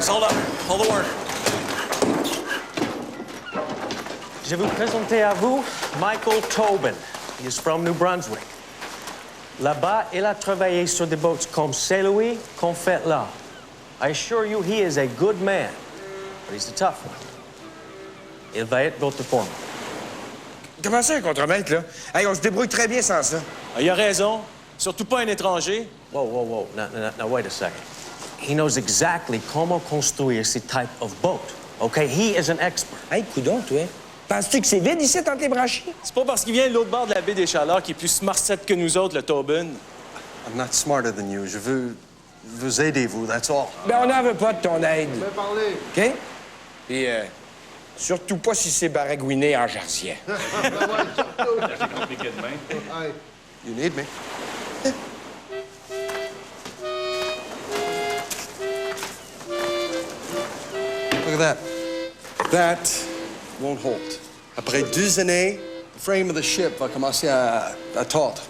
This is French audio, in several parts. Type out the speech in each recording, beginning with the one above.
guys, hold up. Hold the word. Je vais vous présenter à vous Michael Tobin. He is from New Brunswick. Là-bas, il a travaillé sur des boats comme celui qu'on fait là. I assure you, he is a good man, but he's a tough one. Il va être votre foreman. Comment ça, un contremaître, là? Hey, on se débrouille très bien sans ça. Ah, il a raison. Surtout pas un étranger. Whoa. Now, wait a second. He knows exactly comment construire ce type of boat. Okay? He is an expert. Hey, coudonc, toi. Penses-tu que c'est vide ici, dans tes branchies? C'est pas parce qu'il vient de l'autre bord de la baie des Chaleurs qu'il est plus smarset que nous autres, le Tobin. I'm not smarter than you. Je veux vous aider, vous, that's all. Ben, on n'en veut pas de ton aide. Je vais parler. OK? Puis, surtout pas si c'est baragouiné en jarsien. C'est compliqué de même. Hey, you need me. Look at that. That won't hold. Après 2 années, the frame of the ship va commencer à tordre.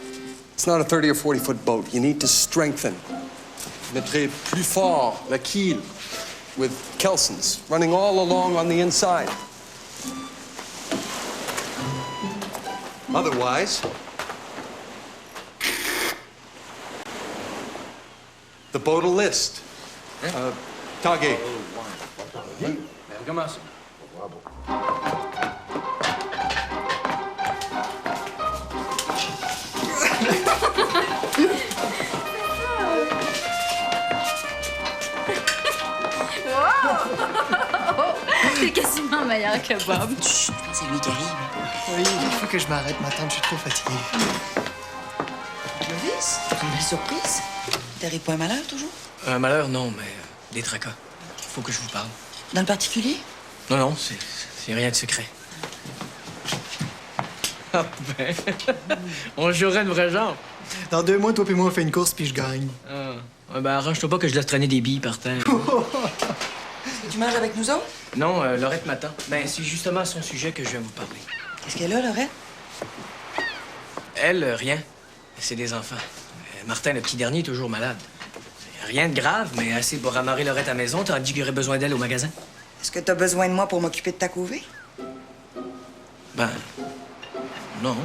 It's not a 30 or 40-foot boat. You need to strengthen. Mettrez plus fort la keel with kelsons running all along on the inside. Otherwise, the boat will list. Tagé. Recommence. C'est quasiment meilleur que Bob. Chut, c'est lui qui arrive. Oui, il faut que je m'arrête, ma tante, je suis trop fatiguée. Clovis, c'est une belle surprise. T'arrives pas un malheur, toujours? Un malheur, non, mais des tracas. Il faut que je vous parle. Dans le particulier? Non, c'est rien de secret. Ah ben, on jouerait de vrai genre. Dans 2 mois, toi et moi, on fait une course, puis je gagne. Ah, ben arrange-toi pas que je laisse traîner des billes par terre. Tu manges avec nous autres? Non, Laurette m'attend. Ben, c'est justement à son sujet que je viens vous parler. Qu'est-ce qu'elle a, Laurette? Elle, rien. C'est des enfants. Martin, le petit dernier, est toujours malade. Rien de grave, mais assez pour ramarrer Laurette à la maison, tandis qu'il y aurait besoin d'elle au magasin. Est-ce que t'as besoin de moi pour m'occuper de ta couvée? Ben, non.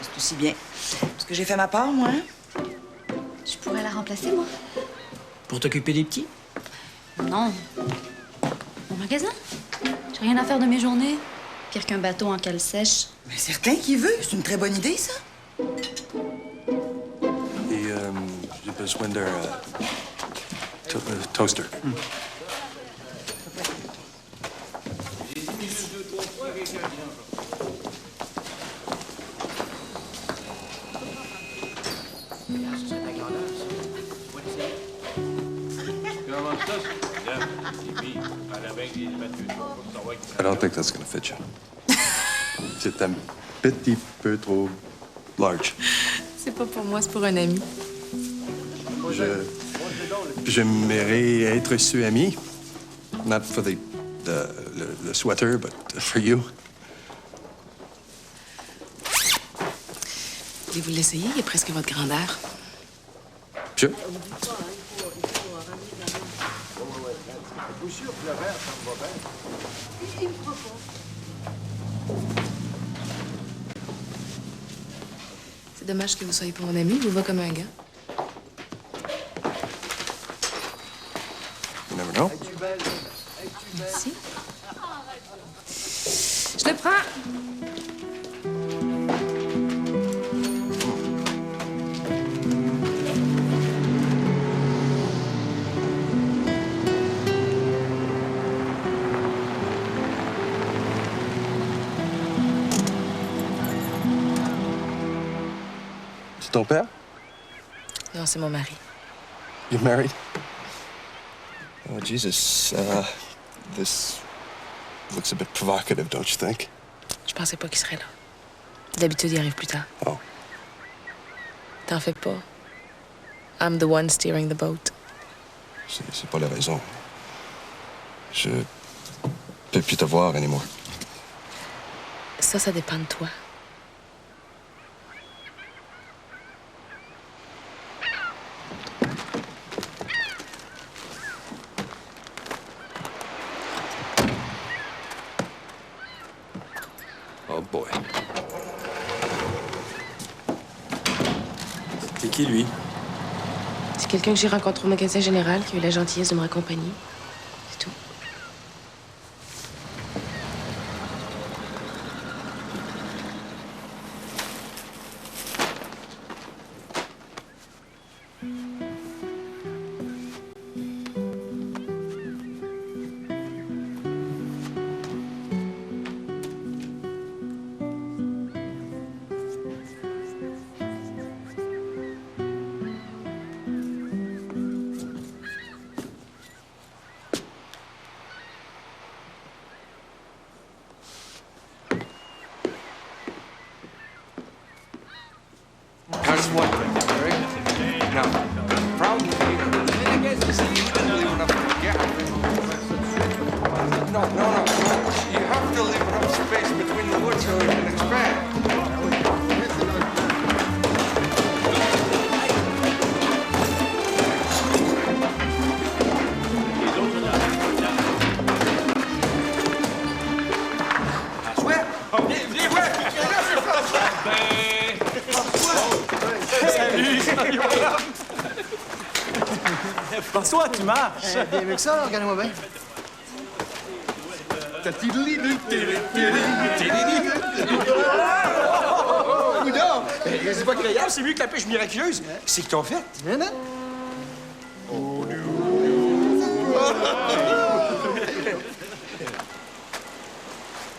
C'est aussi bien. Parce que j'ai fait ma part, moi, hein? Je pourrais la remplacer, moi? Pour t'occuper des petits? Non. Au magasin? J'ai rien à faire de mes journées. Pire qu'un bateau en cale sèche. Mais certain qu'il veut. C'est une très bonne idée, ça. Et j'ai besoin d'un toaster. I don't think that's gonna fit you. C'est un petit peu trop large. C'est pas pour moi, c'est pour un ami. J'aimerais être su ami. Not for the sweater, but for you. Voulez-vous l'essayer? Il est presque votre grandeur. Sure. C'est dommage que vous soyez pas mon ami. Il vous voit comme un gars. You never know. Merci. Je le prends. C'est ton père? Non, c'est mon mari. You're married? Oh, Jesus. This looks a bit provocative, don't you think? Je pensais pas qu'il serait là. D'habitude, il arrive plus tard. Oh. T'en fais pas. I'm the one steering the boat. C'est pas la raison. Je peux plus te voir anymore. Ça dépend de toi. Oh boy. C'est qui, lui? C'est quelqu'un que j'ai rencontré au magasin général qui a eu la gentillesse de me raccompagner. C'est tout. Here's one thing, right? Now, probably, I guess you see, you didn't leave enough gap. No. You have to leave enough space between the wood so it can expand. François, tu marches! Bien mieux que ça, là, regarde-moi bien. C'est pas créable, c'est mieux que la pêche miraculeuse. C'est qu'ils t'ont fait. Hein?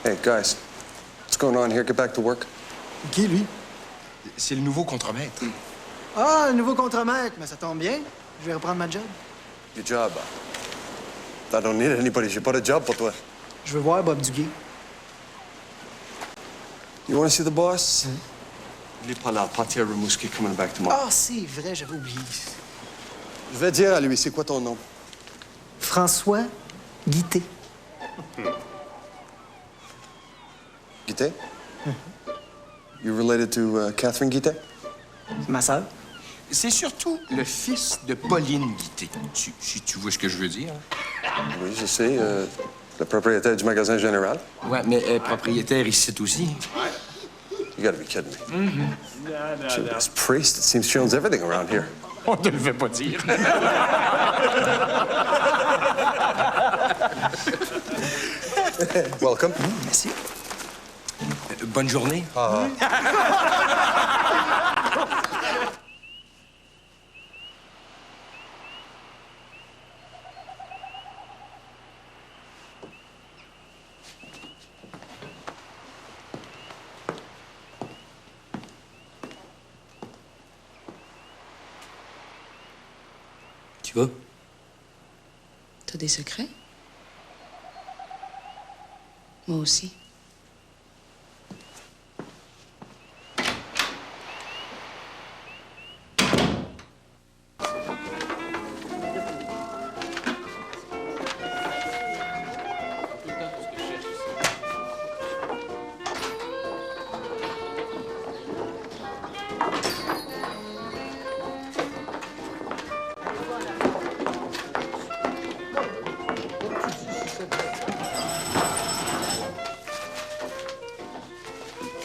Hey, guys, what's going on here? Get back to work. Qui, lui? C'est le nouveau contremaître. Ah, le nouveau contremaître. Mais ça tombe bien. Je vais reprendre ma job. Your job. I don't need anybody. J'ai pas de job pour toi. Je veux voir Bob Duguay. You want to see the boss? Il est pas là. Patia Rimouski coming back tomorrow. Ah, c'est vrai, j'avais oublié. Je vais dire à lui, c'est quoi ton nom? François Guité. Guité? You related to Catherine Guité? Ma sœur. C'est surtout le fils de Pauline Guité. Si tu vois ce que je veux dire. Oui, je sais. Le propriétaire du magasin général. Ouais, mais elle est propriétaire ici aussi. You gotta be kidding me. This priest, it seems she owns everything around here. On ne le fait pas dire. Welcome. Merci. Bonne journée. Tu vas? T'as des secrets? Moi aussi.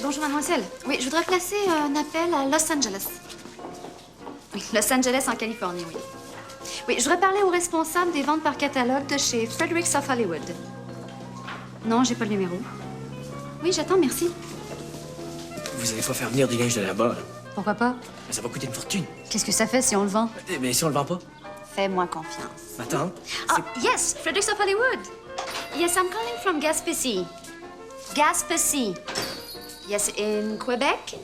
Bonjour, mademoiselle. Oui, je voudrais placer un appel à Los Angeles. Oui, Los Angeles en Californie, oui. Oui, je voudrais parler au responsable des ventes par catalogue de chez Fredericks of Hollywood. Non, j'ai pas le numéro. Oui, j'attends, merci. Vous allez pas faire venir des linges de là-bas, là. Pourquoi pas? Mais ça va coûter une fortune. Qu'est-ce que ça fait si on le vend? Mais si on le vend pas? Fais-moi confiance. Ma tante? Ah, yes, Fredericks of Hollywood. Yes, I'm calling from Gaspésie. Gaspésie. Yes, in Quebec.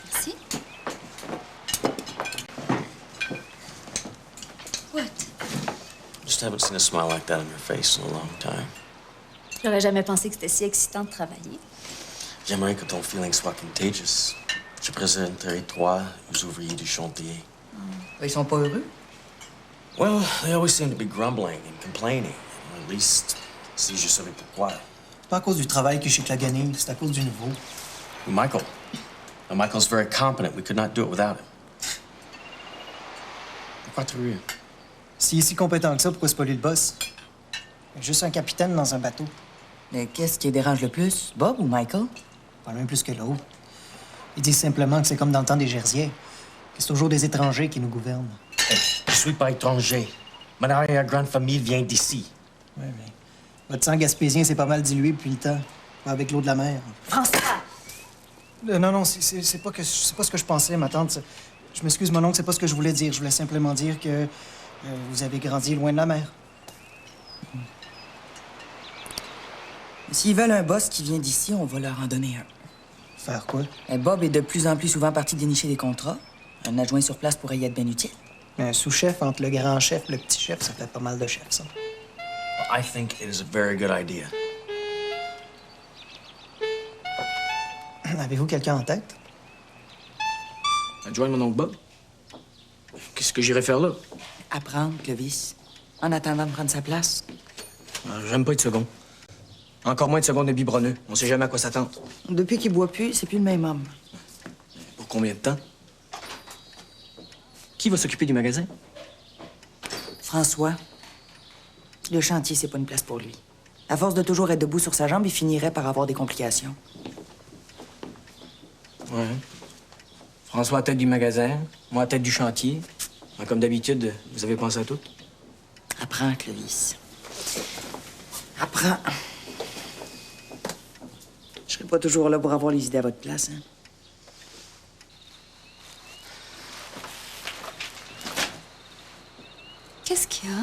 Merci. What? Just haven't seen a smile like that on your face in a long time. J'aurais jamais pensé que c'était si excitant de travailler. J'aimerais que ton feeling soit contagious. Je présenterai toi aux ouvriers du chantier. Ils sont pas heureux? Well, they always seem to be grumbling and complaining. Or at least, si je savais pourquoi. C'est pas à cause du travail que je suis claganine, c'est à cause du nouveau. Michael. Now, Michael's very competent. We could not do it without him. Pourquoi tu ris? S'il est si compétent que ça, pourquoi c'est pas lui le boss? Juste un capitaine dans un bateau. Mais qu'est-ce qui les dérange le plus, Bob ou Michael? Pas l'un plus que l'autre. Ils disent simplement que c'est comme dans le temps des Jersiais, que c'est toujours des étrangers qui nous gouvernent. Hey, je suis pas étranger. Mon arrière-grande famille vient d'ici. Oui, mais votre sang gaspésien s'est pas mal dilué depuis le temps. Pas avec l'eau de la mer. François! Non, c'est pas ce que je pensais, ma tante. Je m'excuse, mon oncle, c'est pas ce que je voulais dire. Je voulais simplement dire que vous avez grandi loin de la mer. S'ils veulent un boss qui vient d'ici, on va leur en donner un. Faire quoi? Et Bob est de plus en plus souvent parti dénicher des contrats. Un adjoint sur place pourrait y être bien utile. Un sous-chef entre le grand chef et le petit chef, ça fait pas mal de chefs, ça. I think it is a very good idea. Avez-vous quelqu'un en tête? Adjoindre mon oncle Bob? Qu'est-ce que j'irais faire là? Apprendre, Clovis, en attendant de prendre sa place. J'aime pas être second. Encore moins de second de biberonneux. On sait jamais à quoi s'attendre. Depuis qu'il boit plus, c'est plus le même homme. Pour combien de temps? Qui va s'occuper du magasin? François. Le chantier, c'est pas une place pour lui. À force de toujours être debout sur sa jambe, il finirait par avoir des complications. Ouais. François à tête du magasin, moi à tête du chantier. Comme d'habitude, vous avez pensé à tout? Apprends, Clovis. Apprends. Je serai pas toujours là pour avoir les idées à votre place, hein? Qu'est-ce qu'il y a?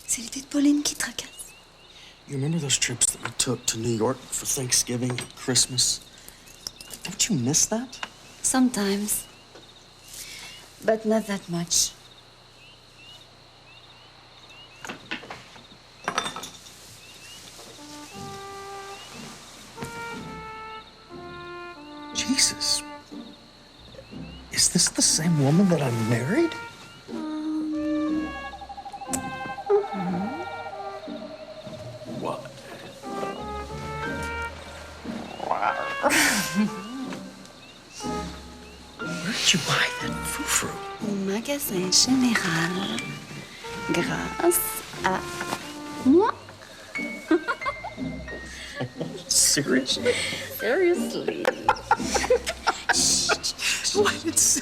C'est l'idée de Pauline qui tracasse. You remember those trips that we took to New York for Thanksgiving and Christmas? Don't you miss that? Sometimes. But not that much. Jesus. Is this the same woman that I married? What? Where'd you buy that frou-frou? Au magasin général, grâce à moi. Seriously? Seriously. What? It's...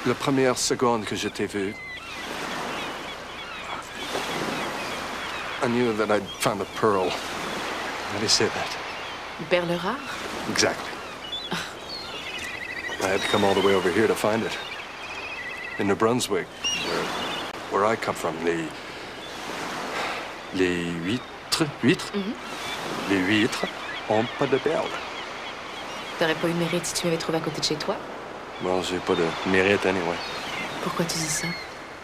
La première seconde que je t'ai vu, I knew that I'd found a pearl. How do you say that? Une perle rare? Exactly. I had to come all the way over here to find it. In New Brunswick, where I come from, les huîtres? Les huîtres ont pas de perles. T'aurais pas eu le mérite si tu m'avais trouvé à côté de chez toi? Well, j'ai pas de mérite anyway. Pourquoi tu dis ça?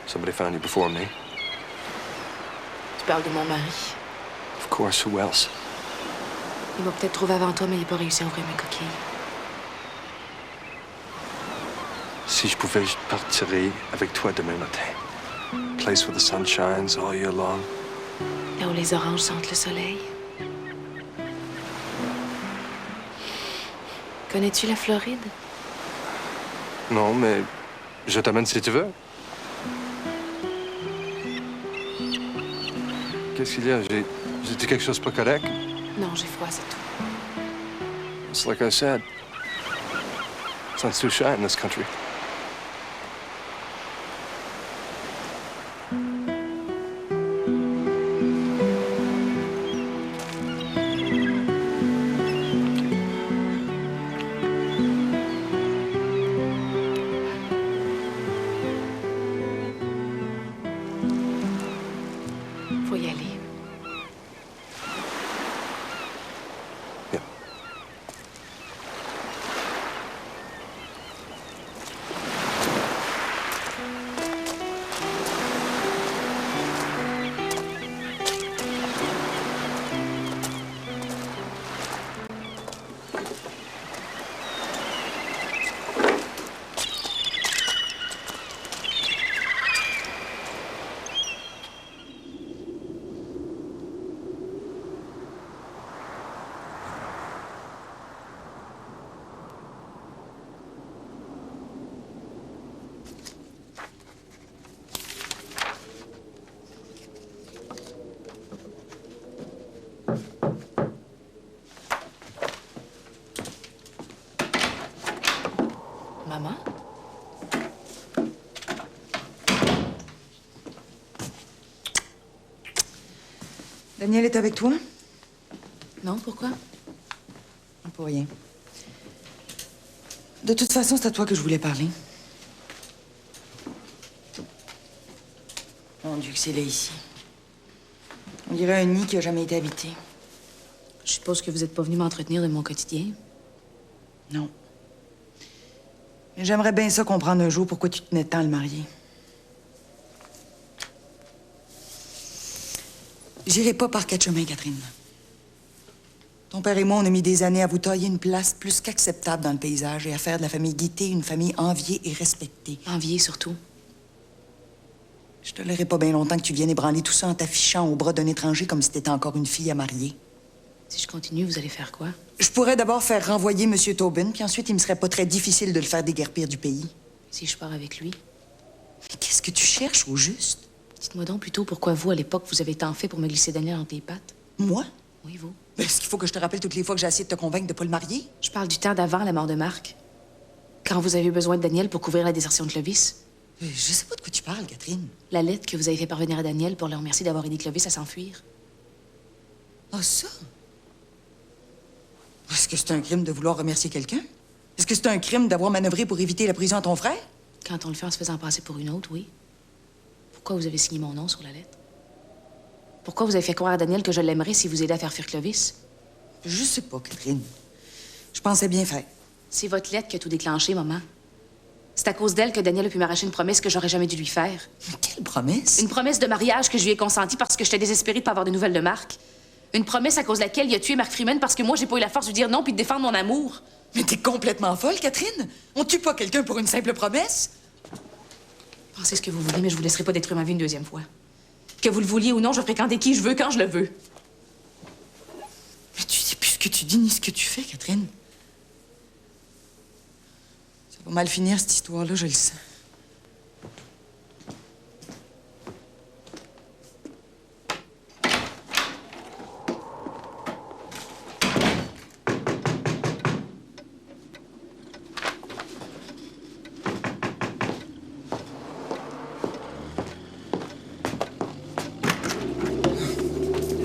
Somebody found you before me. Tu parles de mon mari. Of course, who else? Il m'a peut-être trouvé avant toi, mais il n'a pas réussi à ouvrir mes coquilles. Si je pouvais, je partirais avec toi demain matin. Place where the sun shines all year long. Là où les oranges sentent le soleil. Connais-tu la Floride? Non, mais je t'amène si tu veux. Qu'est-ce qu'il y a? J'ai dit quelque chose pas correct? Non, j'ai froid, c'est tout. It's like I said. Sun's too shy in this country. Faut y aller. Yeah. Daniel est avec toi? Non, pourquoi? Pour rien. De toute façon, c'est à toi que je voulais parler. Mon Dieu, que c'est là, ici. On dirait un nid qui a jamais été habité. Je suppose que vous n'êtes pas venu m'entretenir de mon quotidien. Non. Mais j'aimerais bien ça comprendre un jour pourquoi tu tenais tant à le marier. J'irai pas par quatre chemins, Catherine. Ton père et moi, on a mis des années à vous tailler une place plus qu'acceptable dans le paysage et à faire de la famille Guité une famille enviée et respectée. Envier, surtout. Je te tolérerai pas bien longtemps que tu viennes ébranler tout ça en t'affichant au bras d'un étranger comme si t'étais encore une fille à marier. Si je continue, vous allez faire quoi? Je pourrais d'abord faire renvoyer M. Tobin, puis ensuite, il me serait pas très difficile de le faire déguerpir du pays. Si je pars avec lui? Mais qu'est-ce que tu cherches, au juste? Dites-moi donc plutôt pourquoi vous, à l'époque, vous avez tant fait pour me glisser Daniel entre les pattes. Moi? Oui, vous. Ben, est-ce qu'il faut que je te rappelle toutes les fois que j'ai essayé de te convaincre de pas le marier? Je parle du temps d'avant la mort de Marc. Quand vous avez eu besoin de Daniel pour couvrir la désertion de Clovis. Je sais pas de quoi tu parles, Catherine. La lettre que vous avez fait parvenir à Daniel pour le remercier d'avoir aidé Clovis à s'enfuir. Ah, ça? Est-ce que c'est un crime de vouloir remercier quelqu'un? Est-ce que c'est un crime d'avoir manœuvré pour éviter la prison à ton frère? Quand on le fait en se faisant passer pour une autre, oui. Pourquoi vous avez signé mon nom sur la lettre? Pourquoi vous avez fait croire à Daniel que je l'aimerais si vous aidez à faire fuir Clovis? Je sais pas, Catherine. Je pensais bien faire. C'est votre lettre qui a tout déclenché, maman. C'est à cause d'elle que Daniel a pu m'arracher une promesse que j'aurais jamais dû lui faire. Mais quelle promesse? Une promesse de mariage que je lui ai consentie parce que j'étais désespérée de pas avoir de nouvelles de Marc. Une promesse à cause de laquelle il a tué Marc Freeman parce que moi, j'ai pas eu la force de lui dire non puis de défendre mon amour. Mais t'es complètement folle, Catherine! On tue pas quelqu'un pour une simple promesse? Pensez ce que vous voulez, mais je vous laisserai pas détruire ma vie une deuxième fois. Que vous le vouliez ou non, je fréquentais qui je veux quand je le veux. Mais tu sais plus ce que tu dis ni ce que tu fais, Catherine. Ça va mal finir, cette histoire-là, je le sens.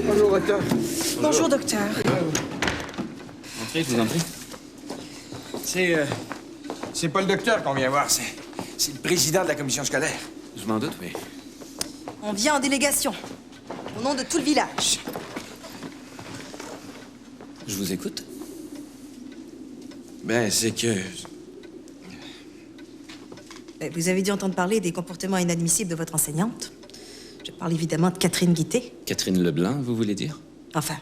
Bonjour, docteur. Bonjour, docteur. Entrez, je vous en prie. C'est pas le docteur qu'on vient voir, c'est le président de la commission scolaire. Je m'en doute, oui. On vient en délégation, au nom de tout le village. Je vous écoute. Ben, c'est que... Vous avez dû entendre parler des comportements inadmissibles de votre enseignante. Je parle évidemment de Catherine Guité. Catherine Leblanc, vous voulez dire? Enfin,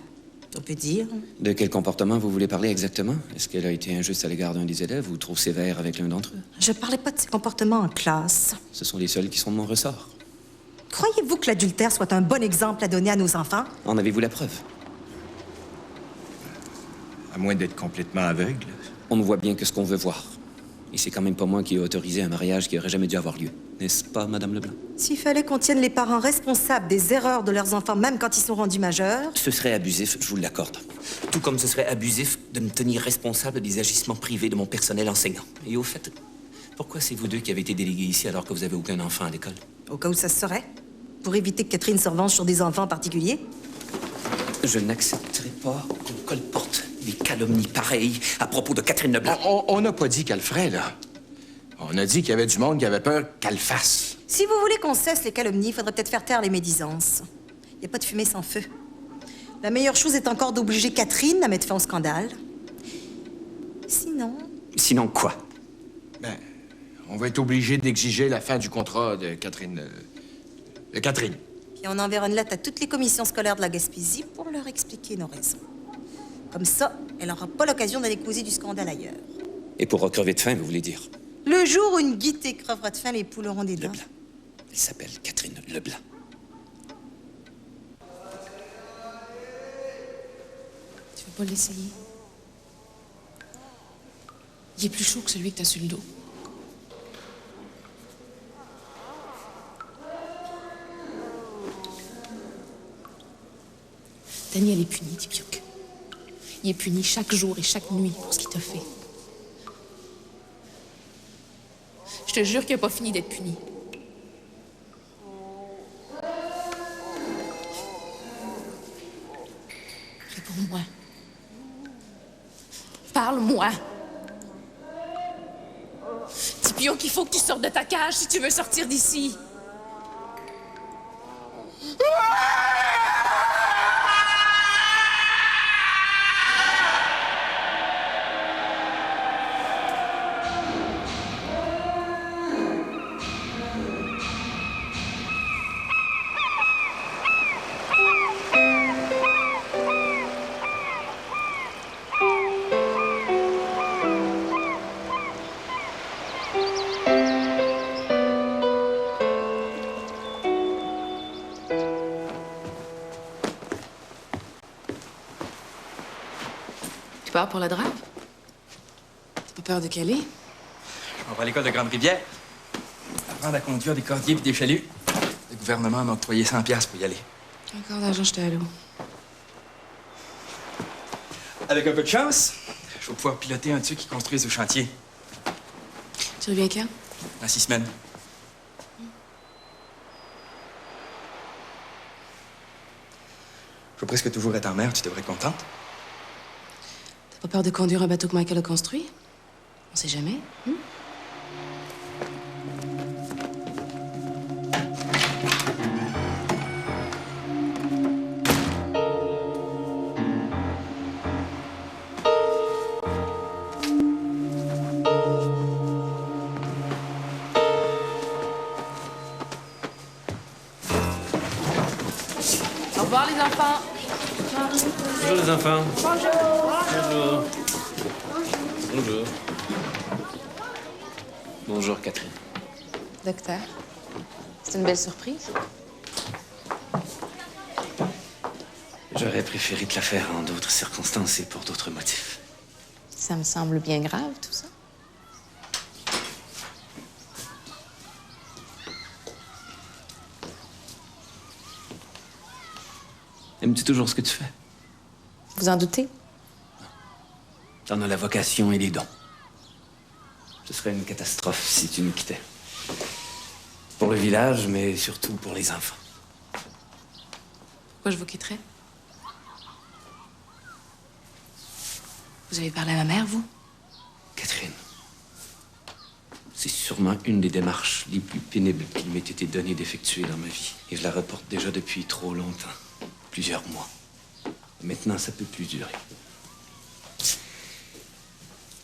on peut dire. De quel comportement vous voulez parler exactement? Est-ce qu'elle a été injuste à l'égard d'un des élèves ou trop sévère avec l'un d'entre eux? Je parlais pas de ses comportements en classe. Ce sont les seuls qui sont de mon ressort. Croyez-vous que l'adultère soit un bon exemple à donner à nos enfants? En avez-vous la preuve? À moins d'être complètement aveugle. On ne voit bien que ce qu'on veut voir. Et c'est quand même pas moi qui ai autorisé un mariage qui aurait jamais dû avoir lieu. N'est-ce pas, Madame Leblanc? S'il fallait qu'on tienne les parents responsables des erreurs de leurs enfants, même quand ils sont rendus majeurs... Ce serait abusif, je vous l'accorde. Tout comme ce serait abusif de me tenir responsable des agissements privés de mon personnel enseignant. Et au fait, pourquoi c'est vous deux qui avez été délégués ici alors que vous avez aucun enfant à l'école? Au cas où ça se saurait. Pour éviter que Catherine se revanche sur des enfants en particulier. Je n'accepterai pas qu'on colporte des calomnies pareilles à propos de Catherine Leblanc. On n'a pas dit qu'elle le ferait, là. On a dit qu'il y avait du monde qui avait peur qu'elle le fasse. Si vous voulez qu'on cesse les calomnies, il faudrait peut-être faire taire les médisances. Il n'y a pas de fumée sans feu. La meilleure chose est encore d'obliger Catherine à mettre fin au scandale. Sinon... Sinon quoi? Ben, on va être obligé d'exiger la fin du contrat de Catherine... Catherine. Puis on enverra une lettre à toutes les commissions scolaires de la Gaspésie pour leur expliquer nos raisons. Comme ça, elle n'aura pas l'occasion d'aller causer du scandale ailleurs. Et pour recrever de faim, vous voulez dire? Le jour où une Guité crevera de faim, les poules auront des dents. Leblanc. Elle s'appelle Catherine Leblanc. Tu veux pas l'essayer? Il est plus chaud que celui que t'as sur le dos. Daniel est puni, Tipiuk. Il est puni chaque jour et chaque nuit pour ce qu'il t'a fait. Je te jure qu'il n'a pas fini d'être puni. fait pour moi. Parle-moi. Dis Pio qu'il faut que tu sortes de ta cage si tu veux sortir d'ici. Tu pars pour la drave? T'as pas peur de caler? Je m'en vais à l'école de Grande-Rivière. Apprendre à conduire des cordiers puis des chaluts. Le gouvernement m'a octroyé 100$ pour y aller. Encore d'argent jeté à l'eau. Avec un peu de chance, je vais pouvoir piloter un de ceux qui construisent au chantier. Tu reviens quand? Dans 6 semaines. Je vais presque toujours être en mer, tu devrais être contente. T'as pas peur de conduire un bateau que Michael a construit? On sait jamais. Au revoir, les enfants. Bonjour, les enfants. Bonjour. Bonjour. Bonjour, Catherine. Docteur, c'est une belle surprise. J'aurais préféré te la faire en d'autres circonstances et pour d'autres motifs. Ça me semble bien grave, tout ça. Aimes-tu toujours ce que tu fais? Vous en doutez? T'en as la vocation et les dons. Ce serait une catastrophe si tu nous quittais. Pour le village, mais surtout pour les enfants. Pourquoi je vous quitterais? Vous avez parlé à ma mère, vous? Catherine, c'est sûrement une des démarches les plus pénibles qu'il m'ait été donné d'effectuer dans ma vie. Et je la reporte déjà depuis trop longtemps. Plusieurs mois. Maintenant, ça peut plus durer.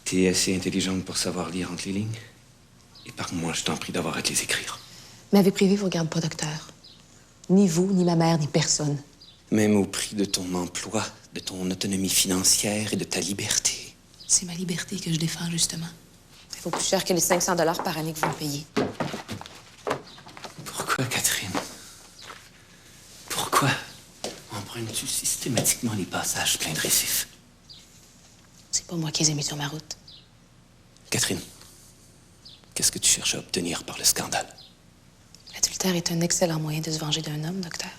T'es assez intelligente pour savoir lire entre les lignes? Épargne-moi, je t'en prie, d'avoir à te les écrire. Ma vie privée vous regarde pas, docteur. Ni vous, ni ma mère, ni personne. Même au prix de ton emploi, de ton autonomie financière et de ta liberté. C'est ma liberté que je défends, justement. Il faut plus cher que les 500 $ par année que vous me payez. Pourquoi, Catherine? Pourquoi empruntes-tu systématiquement les passages pleins de récifs? C'est pas moi qui les ai mis sur ma route. Catherine, qu'est-ce que tu cherches à obtenir par le scandale? L'adultère est un excellent moyen de se venger d'un homme, docteur.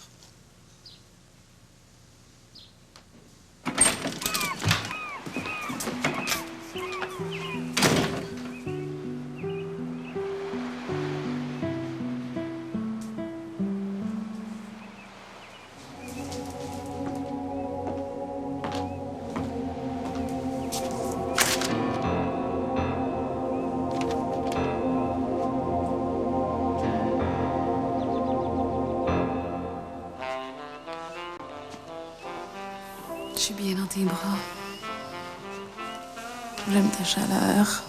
Je suis bien dans tes bras. J'aime ta chaleur.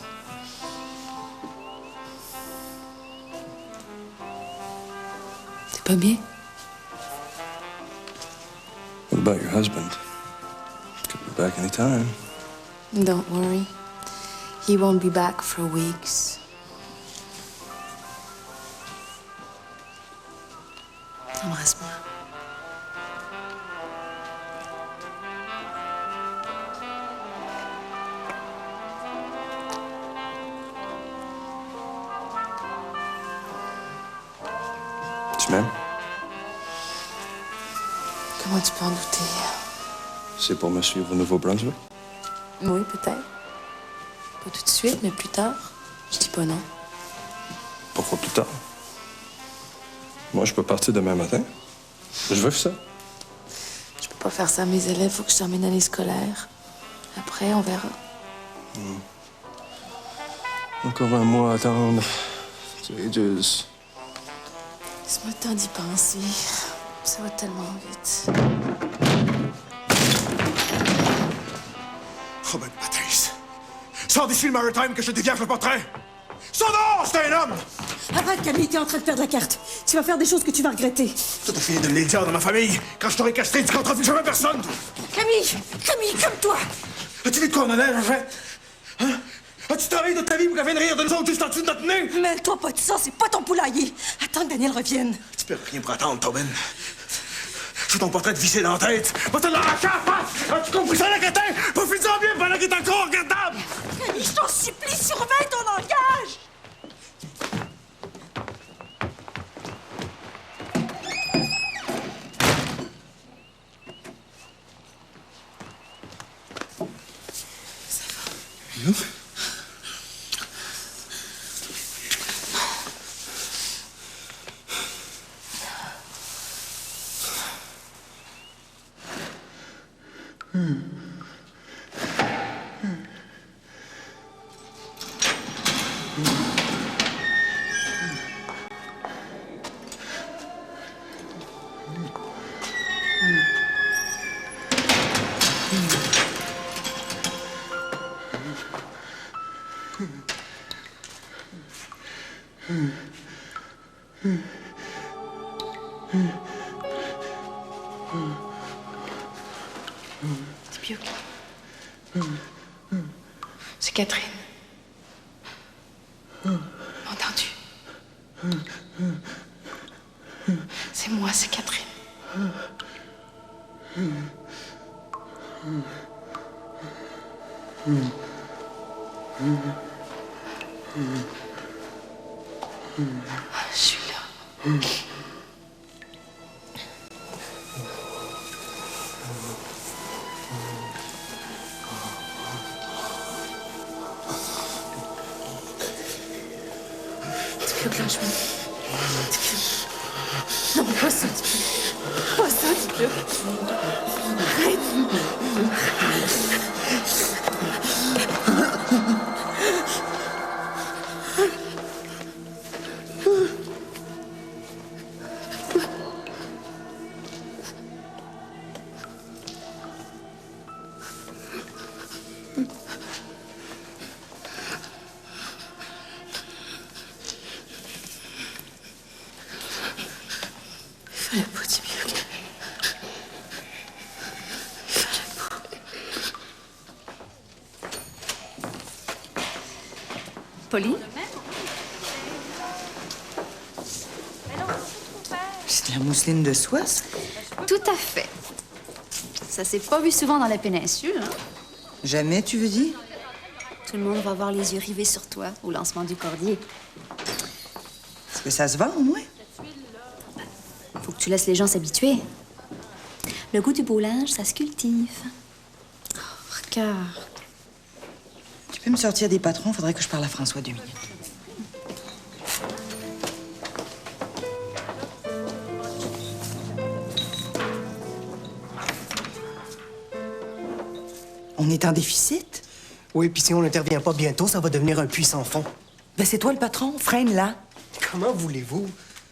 T'es pas bien? What about your husband? Could be back any time. Don't worry. He won't be back for weeks. Embrasse-moi. Tu m'aimes? Comment tu peux en douter? C'est pour me suivre au Nouveau-Brunswick? Oui, peut-être. Pas tout de suite, mais plus tard. Je dis pas non. Pourquoi plus tard? Moi, je peux partir demain matin. Je veux ça. Je peux Pas faire ça à mes élèves, faut que je termine l'année scolaire. Après, on verra. Encore un mois à attendre. C'est juste... Laisse-moi le temps d'y penser. Ça va tellement vite. Robin Baptiste. Sors d'ici le Maritime que je te dévierge le portrait. Sors dehors, c'est un homme! Arrête, Camille, t'es en train de perdre la carte. Tu vas faire des choses que tu vas regretter. Tout a fini de les dire dans ma famille. Quand je t'aurai castré, tu compteras plus jamais personne. Camille, calme-toi! As-tu vu de quoi on en est, en fait? Hein? As-tu travaillé toute ta vie pour qu'elle vienne rire de nous autres juste en dessous de notre nez? Mêle-toi pas de ça, c'est pas ton poulailler. Attends que Daniel revienne. Tu peux rien pour attendre, Tobin. Je veux ton portrait de visser dans la tête. Va te l'arracher à la face! As-tu compris ça, la crétin? Profite-en bien pendant qu'il est encore regardable! Camille, je t'en supplie, surveille ton langage! C'est Pioc. C'est Catherine. Entendu? C'est moi, c'est Catherine. Je suis là. Pioc, lâche-moi. Non, pas ça, Pioc. Pas ça, Pioc. Arrête. Fallait pas dire mieux. Fallait pas. Pauline? C'est de la mousseline de soie, ça? Tout à fait. Ça s'est pas vu souvent dans la péninsule, hein? Jamais, tu veux dire? Tout le monde va avoir les yeux rivés sur toi au lancement du cordier. Est-ce que ça se vend, au moins? Faut que tu laisses les gens s'habituer. Le goût du beau linge, ça se cultive. Oh, regarde. Tu peux me sortir des patrons? Faudrait que je parle à François 2 minutes. On est en déficit? Oui, puis si on n'intervient pas bientôt, ça va devenir un puits sans fond. Ben, c'est toi le patron. Freine-la. Comment voulez-vous?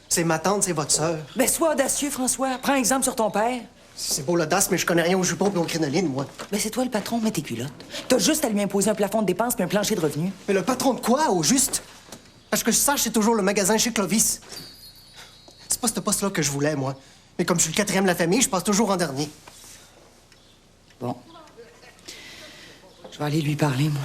C'est ma tante, c'est votre sœur. Ben, sois audacieux, François. Prends exemple sur ton père. C'est beau l'audace, mais je connais rien aux jupons et aux crinolines, moi. Ben, c'est toi le patron, mets tes culottes. T'as juste à lui imposer un plafond de dépenses puis un plancher de revenus. Mais le patron de quoi, au juste? Parce que je sache, c'est toujours le magasin chez Clovis. C'est pas ce poste-là que je voulais, moi. Mais comme je suis le quatrième de la famille, je passe toujours en dernier. Bon. Je vais aller lui parler, moi.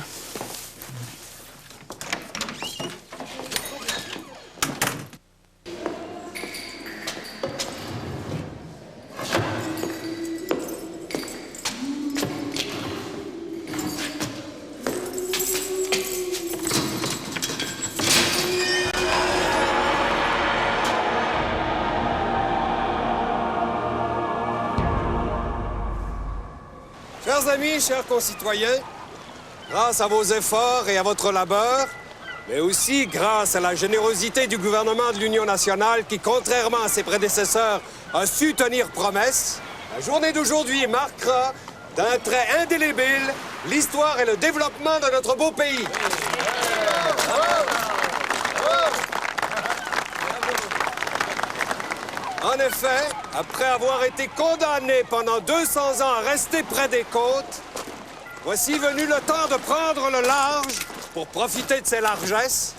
Chers amis, chers concitoyens, grâce à vos efforts et à votre labeur, mais aussi grâce à la générosité du gouvernement de l'Union nationale qui, contrairement à ses prédécesseurs, a su tenir promesse, La journée d'aujourd'hui marquera d'un trait indélébile l'histoire et le développement de notre beau pays. En effet, après avoir été condamné pendant 200 ans à rester près des côtes, voici venu le temps de prendre le large pour profiter de ses largesses,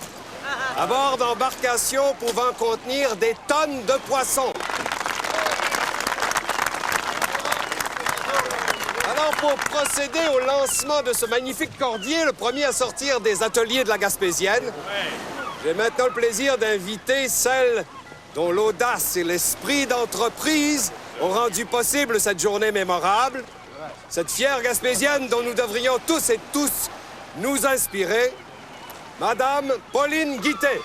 à bord d'embarcations pouvant contenir des tonnes de poissons. Alors, pour procéder au lancement de ce magnifique cordier, le premier à sortir des ateliers de la Gaspésienne, j'ai maintenant le plaisir d'inviter celle dont l'audace et l'esprit d'entreprise ont rendu possible cette journée mémorable, cette fière Gaspésienne dont nous devrions tous et tous nous inspirer, Madame Pauline Guittet.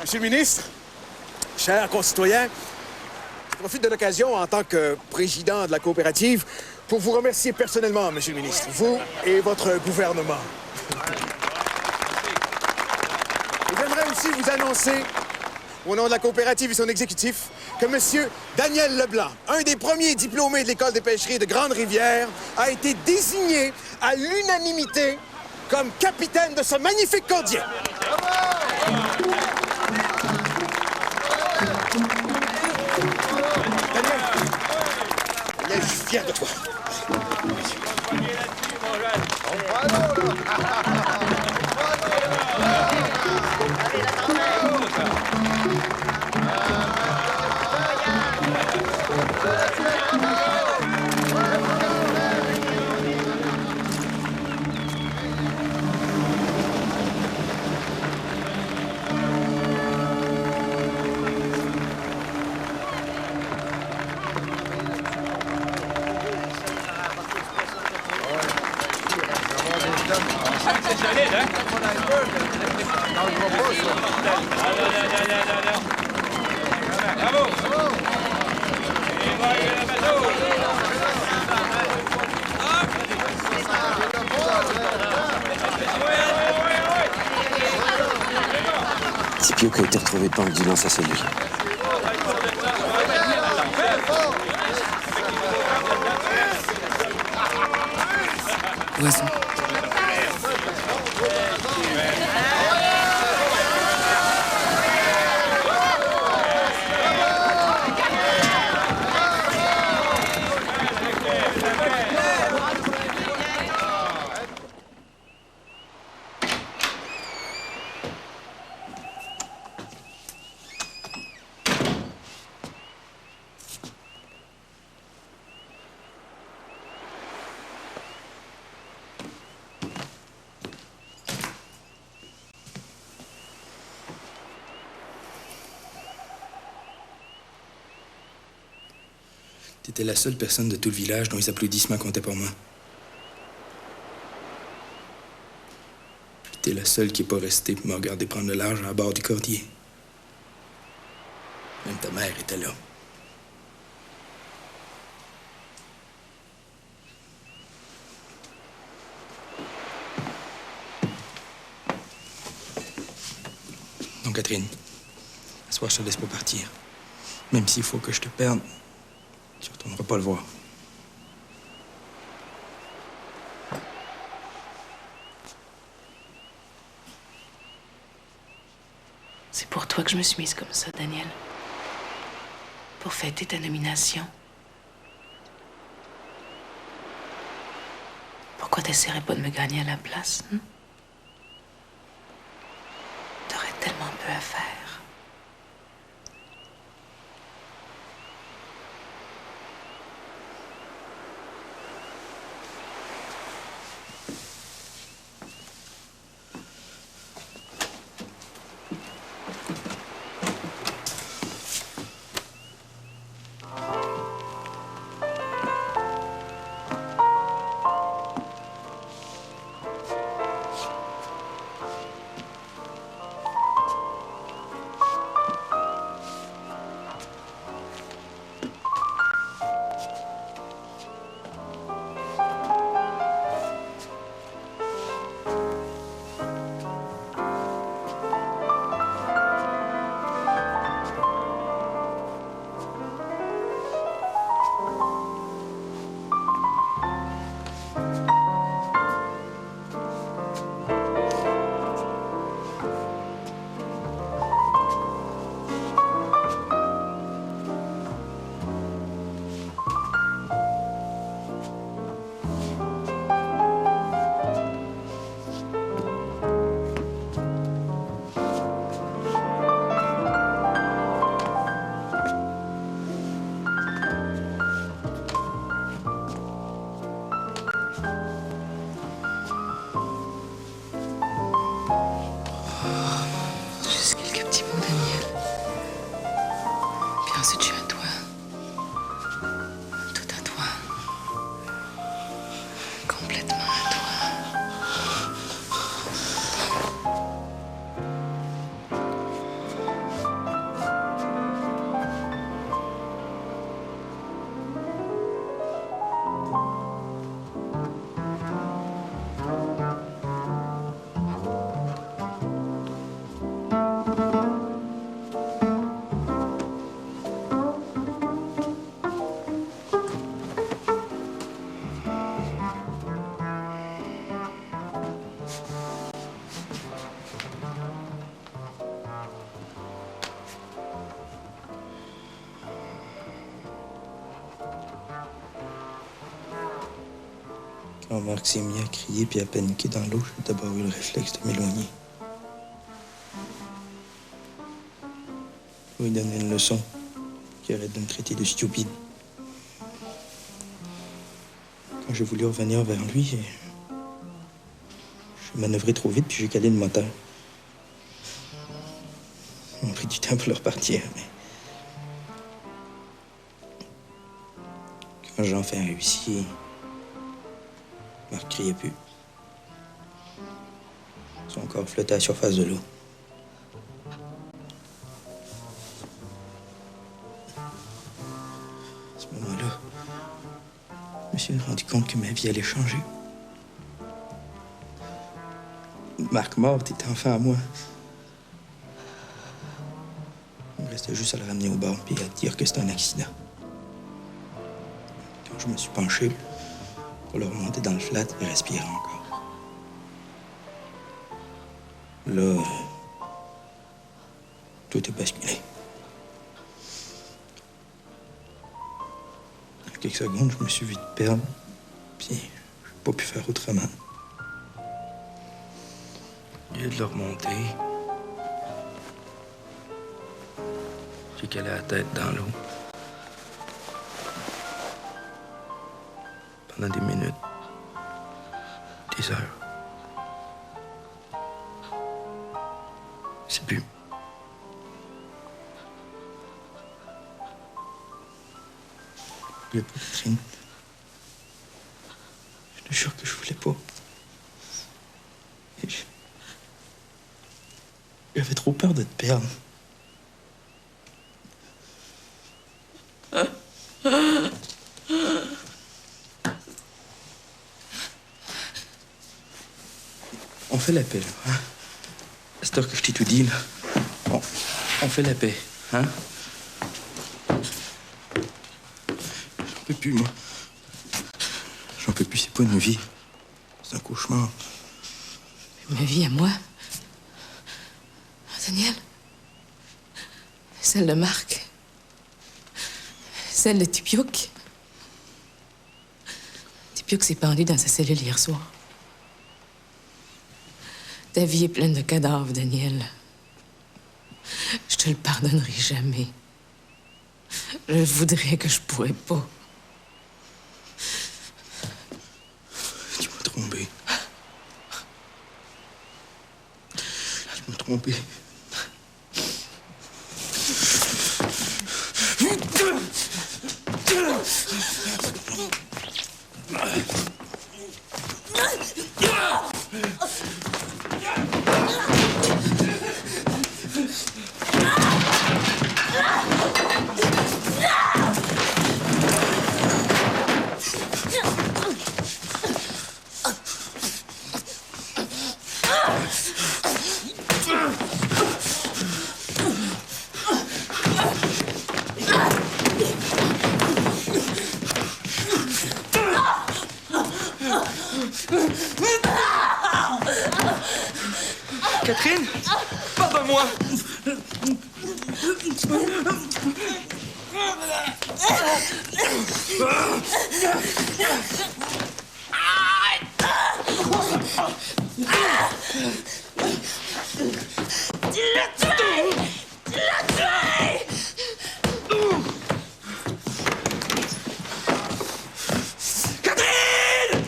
Monsieur le ministre, chers concitoyens, je profite de l'occasion en tant que président de la coopérative pour vous remercier personnellement, monsieur le ministre, vous et votre gouvernement. Et j'aimerais aussi vous annoncer, au nom de la coopérative et son exécutif, que monsieur Daniel Leblanc, un des premiers diplômés de l'école des pêcheries de Grande-Rivière, a été désigné à l'unanimité comme capitaine de ce magnifique cordier. Daniel, je suis fier de toi. C'est solide, hein? Bravo! Et voilà le bateau! C'est Pio qui a été retrouvé pendu dans sa cellule. Poisson. T'étais la seule personne de tout le village dont les applaudissements comptaient pour moi. Puis t'es la seule qui est pas restée pour me regarder prendre le large à bord du cordier. Même ta mère était là. Non, Catherine. Ce soir, je te laisse pas partir. Même s'il faut que je te perde, tu retourneras pas le voir. C'est pour toi que je me suis mise comme ça, Daniel. Pour fêter ta nomination. Pourquoi t'essaierais pas de me gagner à la place, hein? T'aurais tellement peu à faire. Puis ensuite, je suis à toi. Tout à toi. Complètement à toi. Quand Marc s'est mis à crier puis à paniquer dans l'eau, j'ai d'abord eu le réflexe de m'éloigner. Pour lui donner une leçon, qu'il arrête de me traiter de stupide. Quand j'ai voulu revenir vers lui, j'ai manœuvré trop vite puis j'ai calé le moteur. Ça m'a pris du temps pour le repartir, mais... Quand j'ai enfin réussi... Marc criait plus. Son corps flottait à la surface de l'eau. À ce moment-là, je me suis rendu compte que ma vie allait changer. Marc mort était enfin à moi. Il me restait juste à le ramener au bord et à dire que c'était un accident. Quand je me suis penché, pour le remonter dans le flat et respirer encore. Là, tout est basculé. En quelques secondes, je me suis vu de perdre, puis j'ai pas pu faire autrement. Au lieu de le remonter, j'ai calé la tête dans l'eau. Pendant des minutes, des heures. C'est plus. Je voulais pas, Catherine. Je te jure que je voulais pas. J'avais trop peur de te perdre. On fait la paix, là, hein? À cette heure que je t'ai tout dit, là. On fait la paix, hein? J'en peux plus, moi. J'en peux plus, c'est pas une vie. C'est un cauchemar. Ma vie à moi? Daniel? Celle de Marc? Celle de Tipiouk? Tipiouk s'est pendu dans sa cellule hier soir. Ta vie est pleine de cadavres, Daniel. Je te le pardonnerai jamais. Je voudrais que je pourrais pas. Tu m'as trompé. Tu m'as trompé. Catherine, pardonne-moi. Tu l'as tué! Tu l'as tué! Catherine!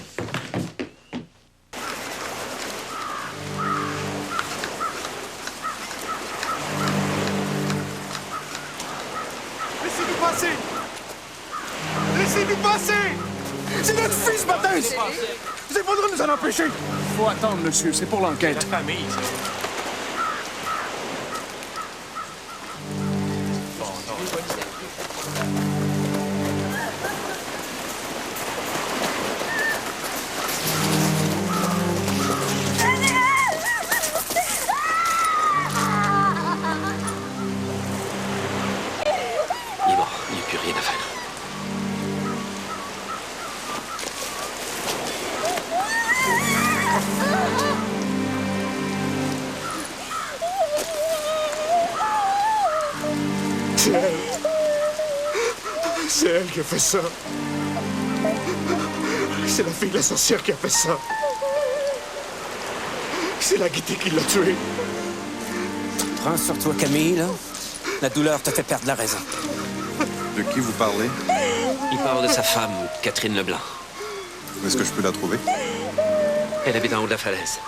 passer! Laissez-nous passer! C'est notre fils, Mathis! Vous n'avez pas le droit de nous en empêcher! Faut attendre, monsieur. C'est pour l'enquête. La famille, ça. Il est mort. Il n'y a plus rien à faire. C'est elle. C'est elle qui a fait ça. C'est la fille de la sorcière qui a fait ça. C'est la gaieté qui l'a tué. Prends sur toi, Camille, là. La douleur te fait perdre la raison. De qui vous parlez? Il parle de sa femme, Catherine Leblanc. Est-ce que je peux la trouver? Elle habite en haut de la falaise.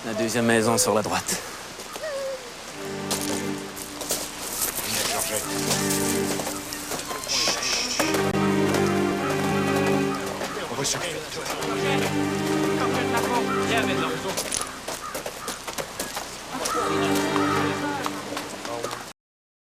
La deuxième maison sur la droite. Viens, Georgette.